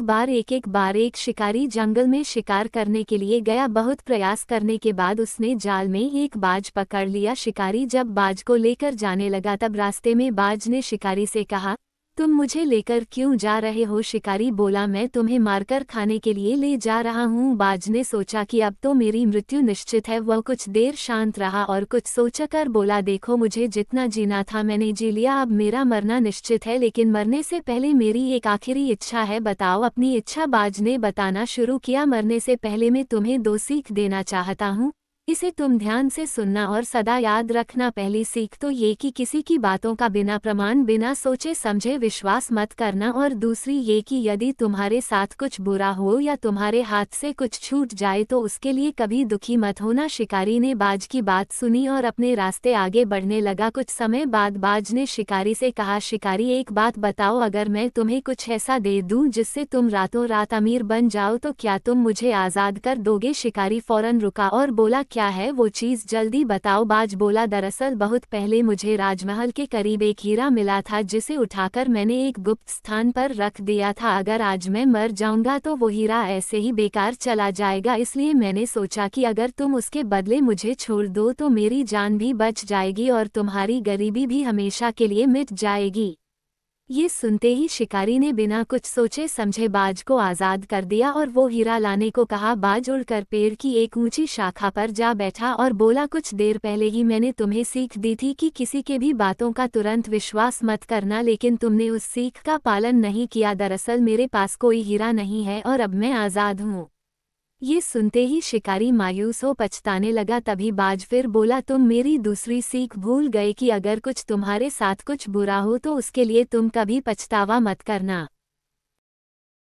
एक शिकारी जंगल में शिकार करने के लिए गया। बहुत प्रयास करने के बाद उसने जाल में एक बाज पकड़ लिया। शिकारी जब बाज को लेकर जाने लगा तब रास्ते में बाज ने शिकारी से कहा, तुम मुझे लेकर क्यों जा रहे हो? शिकारी बोला, मैं तुम्हें मारकर खाने के लिए ले जा रहा हूँ। बाज ने सोचा कि अब तो मेरी मृत्यु निश्चित है। वह कुछ देर शांत रहा और कुछ सोचकर बोला, देखो, मुझे जितना जीना था मैंने जी लिया, अब मेरा मरना निश्चित है, लेकिन मरने से पहले मेरी एक आखिरी इच्छा है। बताओ अपनी इच्छा। बाज ने बताना शुरू किया, मरने से पहले मैं तुम्हें 2 सीख देना चाहता हूँ। इसे तुम ध्यान से सुनना और सदा याद रखना। पहली सीख तो ये कि किसी की बातों का बिना प्रमाण, बिना सोचे समझे विश्वास मत करना, और दूसरी ये कि यदि तुम्हारे साथ कुछ बुरा हो या तुम्हारे हाथ से कुछ छूट जाए तो उसके लिए कभी दुखी मत होना। शिकारी ने बाज की बात सुनी और अपने रास्ते आगे बढ़ने लगा। कुछ समय बाद बाज ने शिकारी से कहा, शिकारी, एक बात बताओ, अगर मैं तुम्हें कुछ ऐसा दे दूं जिससे तुम रातों रात अमीर बन जाओ तो क्या तुम मुझे आज़ाद कर दोगे? शिकारी फौरन रुका और बोला, क्या है वो चीज़, जल्दी बताओ। बाज बोला, दरअसल बहुत पहले मुझे राजमहल के करीब एक हीरा मिला था जिसे उठाकर मैंने एक गुप्त स्थान पर रख दिया था। अगर आज मैं मर जाऊंगा तो वो हीरा ऐसे ही बेकार चला जाएगा, इसलिए मैंने सोचा कि अगर तुम उसके बदले मुझे छोड़ दो तो मेरी जान भी बच जाएगी और तुम्हारी गरीबी भी हमेशा के लिए मिट जाएगी। ये सुनते ही शिकारी ने बिना कुछ सोचे समझे बाज को आज़ाद कर दिया और वो हीरा लाने को कहा। बाज उड़कर पेड़ की एक ऊंची शाखा पर जा बैठा और बोला, कुछ देर पहले ही मैंने तुम्हें सीख दी थी कि किसी के भी बातों का तुरंत विश्वास मत करना, लेकिन तुमने उस सीख का पालन नहीं किया। दरअसल मेरे पास कोई हीरा नहीं है और अब मैं आज़ाद हूँ। ये सुनते ही शिकारी मायूस हो पछताने लगा। तभी बाज फिर बोला, तुम मेरी दूसरी सीख भूल गए कि अगर कुछ तुम्हारे साथ कुछ बुरा हो तो उसके लिए तुम कभी पछतावा मत करना।